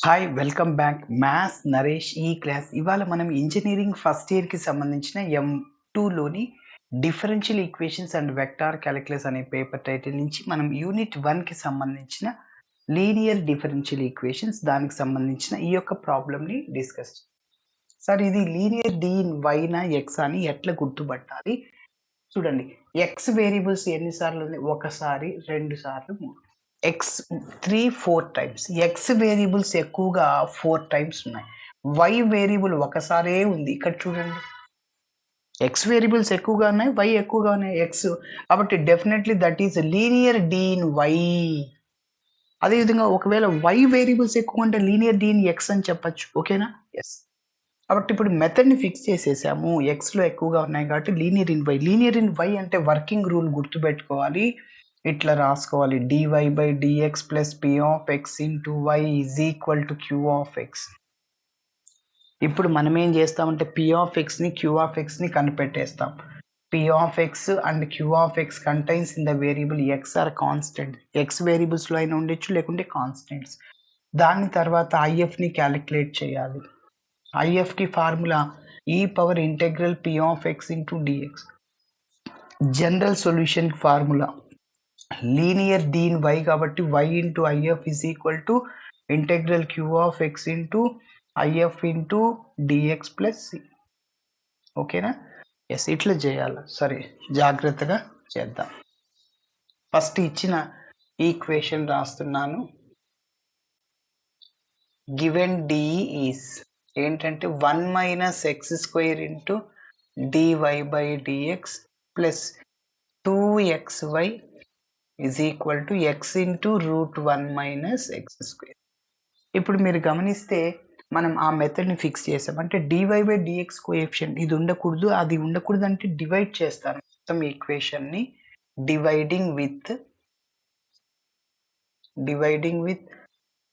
Hi! Welcome back. Maths Naresh ఈ class. ఇవాళ మనం ఇంజినీరింగ్ ఫస్ట్ ఇయర్‌కి సంబంధించిన M2లోని differential equations and vector calculus అనే పేపర్ టైటిల్ నుంచి మనం యూనిట్ 1కి సంబంధించిన లీనియర్ డిఫరెన్షియల్ ఈక్వేషన్స్ దానికి సంబంధించిన ఈ యొక్క ప్రాబ్లమ్‌ని డిస్కస్ సార్ ఇది లీనియర్ డి ఇన్ వైనా ఎక్సా అని ఎట్లా గుర్తుపట్టాలి? చూడండి. ఎక్స్ వేరియబుల్స్ ఎన్ని సార్లు ఉన్నాయి? ఒకసారి, 2 సార్లు, 3. X 3, 4 times. ఎక్స్ వేరియబుల్స్ ఎక్కువగా 4 టైమ్స్ ఉన్నాయి. వై వేరియబుల్ ఒకసారే ఉంది. ఇక్కడ చూడండి. ఎక్స్ వేరియబుల్స్ ఎక్కువగా ఉన్నాయి. వై ఎక్కువగా ఉన్నాయి. ఎక్స్ కాబట్టి definitely that is linear D in y. అదేవిధంగా ఒకవేళ వై వేరియబుల్స్ ఎక్కువ ఉంటే లీనియర్ డి ఇన్ ఎక్స్ అని చెప్పొచ్చు. ఓకేనా? ఎస్. కాబట్టి ఇప్పుడు మెథడ్‌ని ఫిక్స్ చేసేసాము. ఎక్స్‌లో ఎక్కువగా ఉన్నాయి కాబట్టి linear in y. Linear in y అంటే వర్కింగ్ రూల్ గుర్తుపెట్టుకోవాలి. ఇట్లా రాసుకోవాలి. dy/dx plus p of x into y is equal to q of x. ఇప్పుడు మనం ఏం చేస్తామంటే p ఆఫ్ xని q ఆఫ్ xని కనిపెట్టేస్తాం. p of x and q of x contains in the variable x or constant. x వేరియబుల్స్‌లో అయినా ఉండొచ్చు లేకుంటే కాన్స్టెంట్స్. దాని తర్వాత ifని క్యాలిక్యులేట్ చేయాలి. ifకి formula e power integral p of x into dx. General solution formula linear D in y కాబట్టి y into IF is equal to integral Q of x into IF into dx plus C. ఓకేనా? Yes, ఇట్లా చేయాలి. సరే, జాగ్రత్తగా చేద్దాం. First ఇచ్చిన equation రాస్తున్నాను. Given D is ఏంటంటే 1 minus x square into dy by dx plus 2xy is equal to x into root 1 minus x square. ఇప్పుడు మీరు గమనిస్తే మనం ఆ మెథడ్ని ఫిక్స్ చేసాం. అంటే డివై బై డిఎక్స్ కోఎఫిషియంట్ ఇది ఉండకూడదు, అది ఉండకూడదు అంటే డివైడ్ చేస్తాను మొత్తం ఈక్వేషన్ని. Dividing with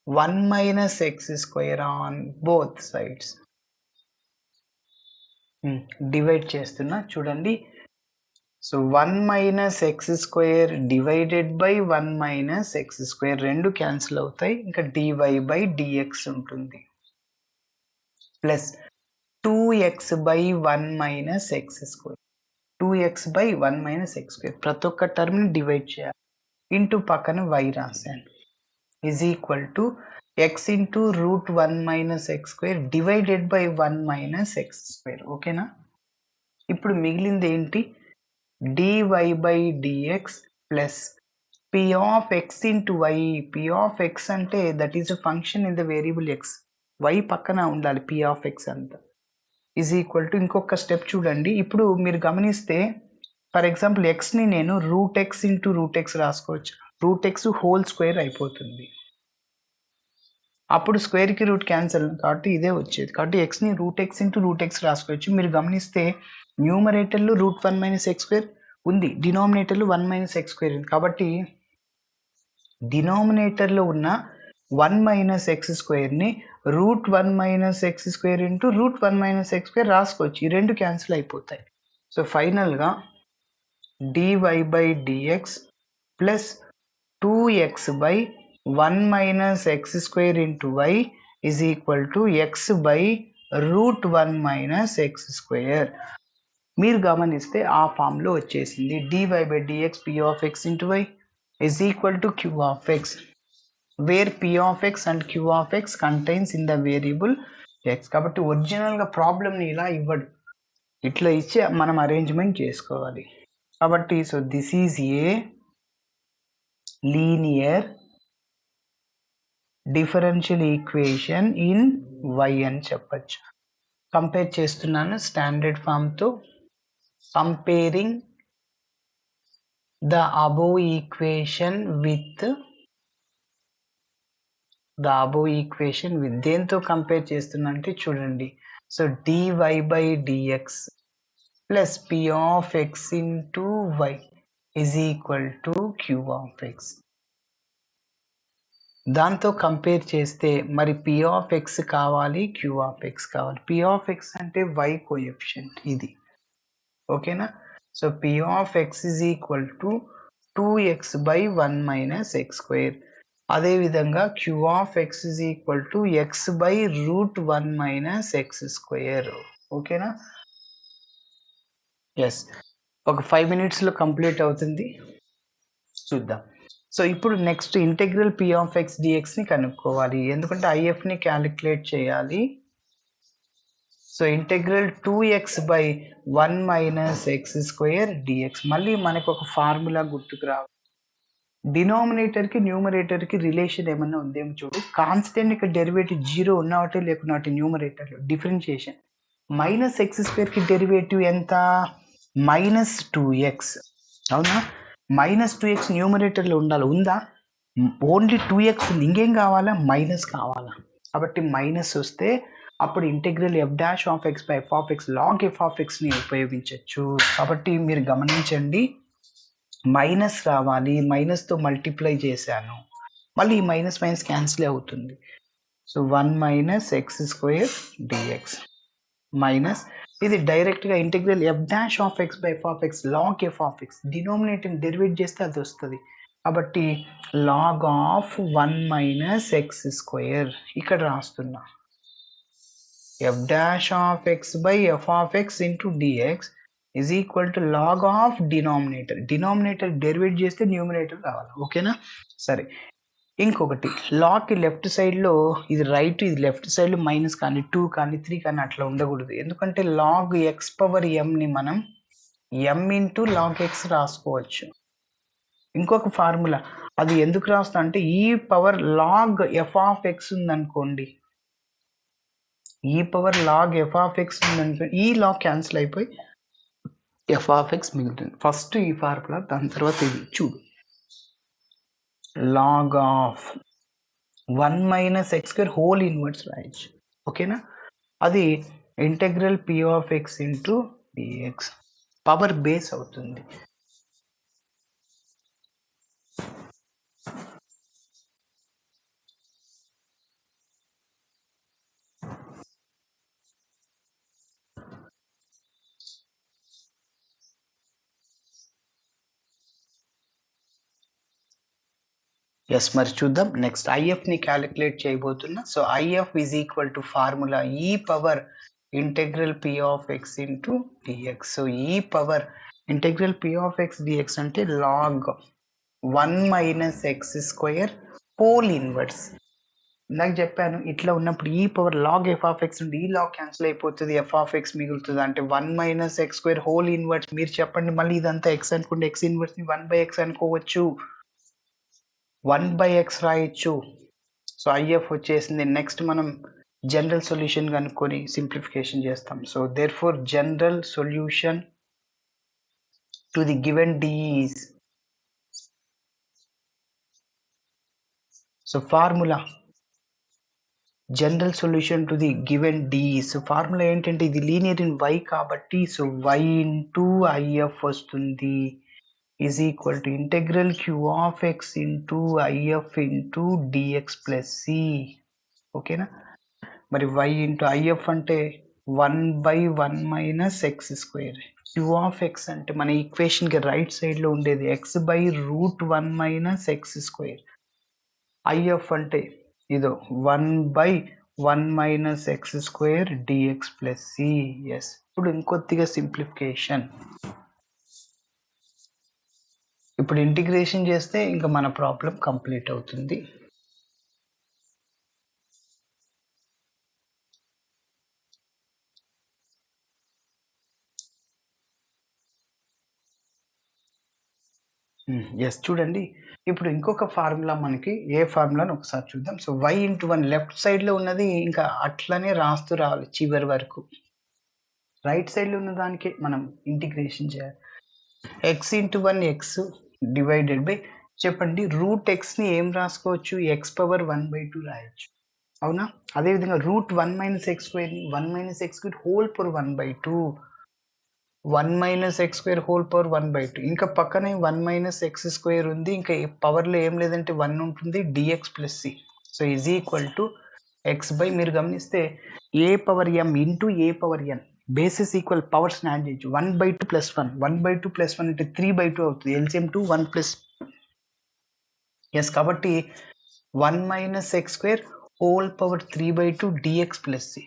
1 minus x square on both sides. Divide చేస్తున్నా చూడండి. So 1 minus x square divided by 1 minus x square రెండు క్యాన్సిల్ అవుతాయి. ఇంకా డివై బై డిఎక్స్ ఉంటుంది plus 2x by 1 minus x square. 2x by 1 minus x square ప్రతి ఒక్క టర్మ్ని divide చేయాలి. Into పక్కన y రాశాను is equal to X into root 1 minus x square divided by 1 minus x square. ఓకేనా? ఇప్పుడు మిగిలింది ఏంటి? dy by dx plus p of x into y. p of x అంటే that is a function in the variable x. y పక్కన ఉండాలి p of x అంతా is equal to ఇంకొక step చూడండి. ఇప్పుడు మీరు గమనిస్తే ఫర్ ఎగ్జాంపుల్ xని నేను root x into root x రాసుకోవచ్చు. రూట్ x హోల్ స్క్వేర్ అయిపోతుంది. అప్పుడు స్క్వేర్కి రూట్ క్యాన్సల్ కాబట్టి ఇదే వచ్చేది. కాబట్టి ఎక్స్ని root x into root x రాసుకోవచ్చు. మీరు గమనిస్తే న్యూమరేటర్లో రూట్ 1 మైనస్ ఎక్స్ స్క్వేర్ ఉంది, డినామినేటర్లో 1 మైనస్ ఎక్స్ స్క్వేర్ ఉంది. కాబట్టి డినామినేటర్లో ఉన్న 1 మైనస్ ఎక్స్ స్క్వేర్ని root 1 minus x square into root 1 minus x square రాసుకోవచ్చు. ఈ రెండు క్యాన్సిల్ అయిపోతాయి. సో ఫైనల్గా dy by dx plus 2x by 1 minus x square into y is equal to x by root 1 minus x square. మీరు గమనిస్తే ఆ ఫామ్లో వచ్చేసింది. Dy by dx P of x into y is equal to Q of x, where P of X and q of x contains in the variable x. కాబట్టి ఒరిజినల్గా ప్రాబ్లమ్ని ఇలా ఇవ్వడు, ఇట్లా ఇచ్చి మనం అరేంజ్మెంట్ చేసుకోవాలి. కాబట్టి so this is a linear differential equation in y అని చెప్పచ్చు. కంపేర్ చేస్తున్నాను స్టాండర్డ్ ఫామ్తో. Comparing the above equation with దేంతో కంపేర్ చేస్తున్నా అంటే చూడండి. So dy by dx plus p of x into y is equal to q of x. దాంతో కంపేర్ చేస్తే మరి p ఆఫ్ x కావాలి, q ఆఫ్ x కావాలి. p ఆఫ్ x అంటే y కోఎఫిషియంట్ ఇది. ఓకేనా? So p of x is equal to 2x by 1 minus x square. అదేవిధంగా q of x is equal to x by √1 minus x square. ఓకేనా? Yes. ఒక 5 మినిట్స్లో complete అవుతుంది, చూద్దాం. సో ఇప్పుడు next integral p of x డిఎక్స్ని కనుక్కోవాలి, ఎందుకంటే ఐఎఫ్ని క్యాలిక్యులేట్ చేయాలి. So integral 2x by 1 minus x square dx. మళ్ళీ మనకు ఒక ఫార్ములా గుర్తుకు రావాలి. డినామినేటర్కి న్యూమరేటర్కి రిలేషన్ ఏమన్నా ఉందేమో చూడు. కాన్స్టెంట్ ఇక్కడ డెరివేటివ్ 0 ఉన్నవాటి లేకున్నవాటి న్యూమరేటర్లో డిఫరెన్షియేషన్. మైనస్ ఎక్స్ స్క్వేర్కి డెరివేటివ్ ఎంత? -2x. అవునా? -2x న్యూమరేటర్లో ఉండాలి, ఉందా? ఓన్లీ 2x ఉంది, ఇంకేం కావాలా? మైనస్ కావాలా? కాబట్టి మైనస్ వస్తే అప్పుడు integral f dash of x by f of x log f of ఎక్స్ని ఉపయోగించవచ్చు. కాబట్టి మీరు గమనించండి, మైనస్ రావాలి, మైనస్తో మల్టిప్లై చేశాను, మళ్ళీ ఈ మైనస్ మైనస్ క్యాన్సిల్ అవుతుంది. So 1 minus x square dx minus ఇది డైరెక్ట్గా integral f dash of x by f of x log f of x, డినామినేటర్ని డెరివేట్ చేస్తే అది వస్తుంది. కాబట్టి log of 1 minus x square ఇక్కడ రాస్తున్నా, f dash of x by f of x into dx is equal to log of denominator. Denominator derivate చేస్తే numerator రావాలి. ఓకేనా? సరే, ఇంకొకటి లాగ్కి లెఫ్ట్ సైడ్లో ఇది రైట్, ఇది లెఫ్ట్ సైడ్లో మైనస్ కానీ 2 కానీ 3 కానీ అట్లా ఉండకూడదు, ఎందుకంటే లాగ్ ఎక్స్ పవర్ ఎంని మనం m ఇంటూ లాగ్ ఎక్స్ రాసుకోవచ్చు. ఇంకొక ఫార్ములా అది ఎందుకు రాస్తా అంటే ఈ power log f of x ఉందనుకోండి, ఈ power log f of x ఉందనుకోండి, ఈ లాగ్ క్యాన్సిల్ అయిపోయి ఎఫ్ ఆఫ్ ఎక్స్ మిగులుతుంది. ఫస్ట్ ఈ ఫార్ములా, దాని తర్వాత ఇది చూడు, log of 1 minus x square whole inverse రాయొచ్చు. ఓకేనా? అది integral p of x into dx power base అవుతుంది. ఎస్, మరి చూద్దాం. నెక్స్ట్ ఐఎఫ్ని క్యాలిక్యులేట్ చేయబోతున్నా. So IF is equal to formula ఈ power integral p of x into dx. So ఈ power integral p of x dx అంటే log 1 minus x square whole inverse. ఇందాక చెప్పాను, ఇట్లా ఉన్నప్పుడు ఈ power log f of x నుండి ఈ లాగ్ క్యాన్సిల్ అయిపోతుంది, ఎఫ్ ఆఫ్ ఎక్స్ మిగులుతుంది. అంటే 1 minus x square whole inverse. మీరు చెప్పండి, మళ్ళీ ఇదంతా ఎక్స్ అనుకుంటే ఎక్స్ ఇన్వర్స్ని 1/x అనుకోవచ్చు, 1/x రాయొచ్చు. సో ఐఎఫ్ వచ్చేసింది. నెక్స్ట్ మనం జనరల్ సొల్యూషన్ కనుక్కొని సింప్లిఫికేషన్ చేస్తాం. So therefore general solution to the given d is, so formula general solution to the given d. So formula ఏంటంటే ఇది లీనియర్ ఇన్ y కాబట్టి, so y into IF వస్తుంది is equal to integral q of x into IF into dx plus C. ఓకేనా? మరి y into IF అంటే 1/1 minus x square, q of X అంటే మన ఈక్వేషన్కి right సైడ్లో ఉండేది x/√1 minus x square, if అంటే ఇదో 1/1 minus x square dx plus c. Yes, ఇప్పుడు ఇంకొద్దిగా సింప్లిఫికేషన్. ఇప్పుడు ఇంటిగ్రేషన్ చేస్తే ఇంకా మన ప్రాబ్లం కంప్లీట్ అవుతుంది. ఎస్, చూడండి, ఇప్పుడు ఇంకొక ఫార్ములా మనకి ఏ ఫార్ములాని ఒకసారి చూద్దాం. సో y ఇంటూ 1 లెఫ్ట్ సైడ్లో ఉన్నది ఇంకా అట్లనే రాస్తూ రావాలి చివరి వరకు, రైట్ సైడ్లో ఉన్న దానికి మనం ఇంటిగ్రేషన్ చేయాలి. x into 1 x divided by, చెప్పండి, రూట్ ఎక్స్ని ఏం రాసుకోవచ్చు? x పవర్ 1/2 రాయొచ్చు, అవునా? అదేవిధంగా √1 మైనస్ ఎక్స్ స్క్వేర్ని 1 minus x square whole power 1/2, 1 minus x square whole power 1/2. ఇంకా పక్కనే 1 మైనస్ ఎక్స్ స్క్వేర్ ఉంది, ఇంకా పవర్లో ఏం లేదంటే 1 ఉంటుంది, dx plus c. So is equal to x by, మీరు గమనిస్తే a power m into a power n, bases equal powers add చేయొచ్చు. 1/2 ప్లస్ 1, 1/2 ప్లస్ 1 అంటే 3/2 అవుతుంది, ఎల్సిఎం 2 1 ప్లస్. ఎస్, కాబట్టి 1 minus x square whole power 3/2 dx plus c.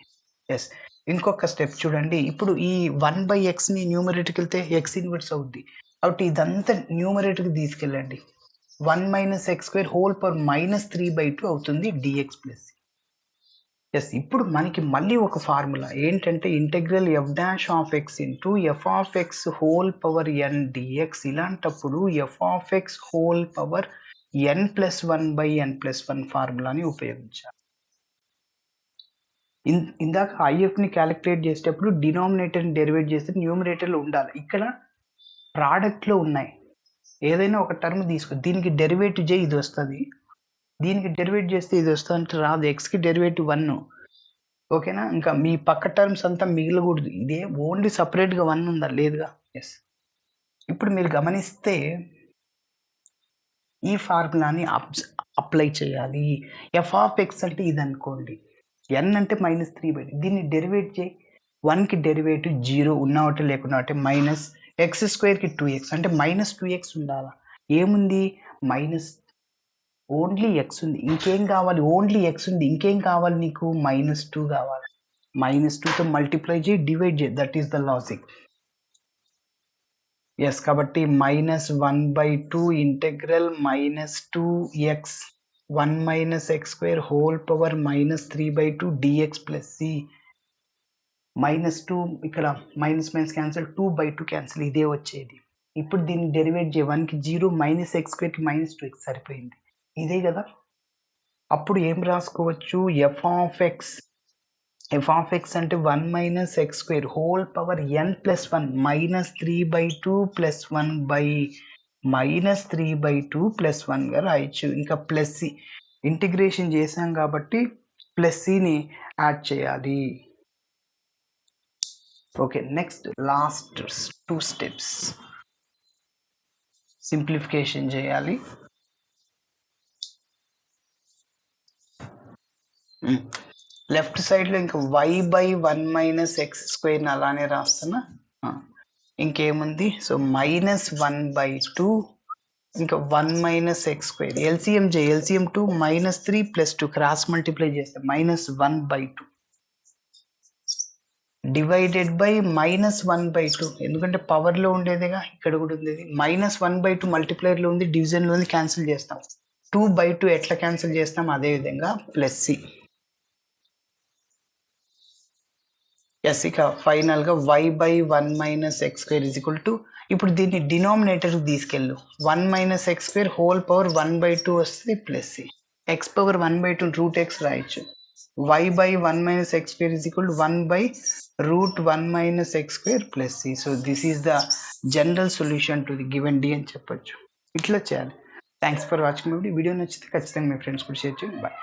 Yes. ఇంకొక step చూడండి. ఇప్పుడు ఈ 1/xని న్యూమరేటర్కి వెళ్తే ఎక్స్ ఇన్వర్స్ అవుద్ది. కాబట్టి ఇదంతా న్యూమరేటర్కి తీసుకెళ్ళండి. 1 minus x square whole power -3/2 అవుతుంది డిఎక్స్ ప్లస్ సి. ఎస్. ఇప్పుడు మనకి మళ్ళీ ఒక ఫార్ములా ఏంటంటే integral f dash of x into f of x whole power n dx. ఇలాంటప్పుడు f of x whole power n+1/n+1 ఫార్ములాని ఉపయోగించాలి. ఇందాక ఐఎఫ్ని క్యాలిక్యులేట్ చేసేటప్పుడు డినామినేటర్ని డెరివేట్ చేస్తే న్యూమరేటర్లో ఉండాలి. ఇక్కడ ప్రోడక్ట్లో ఉన్నాయి. ఏదైనా ఒక టర్మ్ తీసుకో, దీనికి డెరివేటివ్ చేయి ఇది వస్తుంది, దీనికి డెరివేట్ చేస్తే ఇది వస్తుంది అంటే రాదు. ఎక్స్కి డెరివేటివ్ 1. ఓకేనా. ఇంకా మీ పక్క టర్మ్స్ అంతా మిగిలకూడదు. ఇదే ఓన్లీ సపరేట్గా 1 ఉందా లేదుగా. ఎస్. ఇప్పుడు మీరు గమనిస్తే ఈ ఫార్ములాని అప్లై చేయాలి. ఎఫ్ ఆఫ్ ఎక్స్ అంటే ఇది అనుకోండి, ఎన్ అంటే -3/2. దీన్ని డెరివేట్ చేయి. 1కి డెరివేటివ్ 0 ఉన్నవాటే లేకున్నా ఒకటే, మైనస్ ఎక్స్ స్క్వేర్కి 2x అంటే -2x ఉండాలా. ఏముంది మైనస్, ఓన్లీ ఎక్స్ ఉంది, ఇంకేం కావాలి, ఓన్లీ ఎక్స్ ఉంది, ఇంకేం కావాలి నీకు, -2 కావాలి. -2తో మల్టిప్లై చేయి, డివైడ్ చేయి, that is the logic. Yes. కాబట్టి -1/2 integral -2x 1 minus x square whole power -3/2 dx plus c. -2 ఇక్కడ మైనస్ క్యాన్సిల్, 2/2 క్యాన్సిల్, ఇదే వచ్చేది. ఇప్పుడు దీన్ని డెరివేట్ చేయ, 1కి 0, -x స్క్వేర్కి -2x సరిపోయింది, ఇదే కదా. అప్పుడు ఏం రాసుకోవచ్చు, ఎఫ్ ఆఫ్ ఎక్స్ అంటే 1 minus x square whole power n+1 -3/2 + 1/-3/2 + 1గా రాయొచ్చు. ఇంకా ప్లస్ సి ఇంటిగ్రేషన్ చేసాం కాబట్టి ప్లస్ సిని యాడ్ చేయాలి. Okay. Next last 2 steps simplification చేయాలి. లెఫ్ట్ సైడ్లో ఇంకా y/1 మైనస్ ఎక్స్ స్క్వేర్ని అలానే రాస్తున్నా. ఇంకేముంది, సో -1/2 ఇంకా 1 మైనస్ ఎక్స్ స్క్వేర్. ఎల్సిఎం చేయి, ఎల్సిఎం 2 -3 + 2 క్రాస్ మల్టిప్లై చేస్తే -1/2 డివైడెడ్ బై -1/2. ఎందుకంటే పవర్లో ఉండేదిగా, ఇక్కడ కూడా ఉండేది. -1/2 మల్టిప్లైర్లో ఉంది, డివిజన్లో ఉంది, క్యాన్సిల్ చేస్తాం. 2/2 ఎట్లా క్యాన్సిల్ చేస్తాం, అదే విధంగా ప్లస్ సి. ఎస్. ఇక ఫైనల్గా y/1 మైనస్ ఎక్స్ స్క్వేర్ = ఇప్పుడు దీన్ని డినామినేటర్కి తీసుకెళ్ళు. 1 minus x square whole power 1/2 వస్తుంది plus c. X power 1/2 √x రాయొచ్చు. y/1 minus x square = 1/√1 minus x square plus c. So this is the general solution to the given d అని చెప్పొచ్చు. ఇట్లా చేయాలి. Thanks for watching. వీడియో నచ్చితే ఖచ్చితంగా మీ friends కూడా share చేయండి. బాయ్.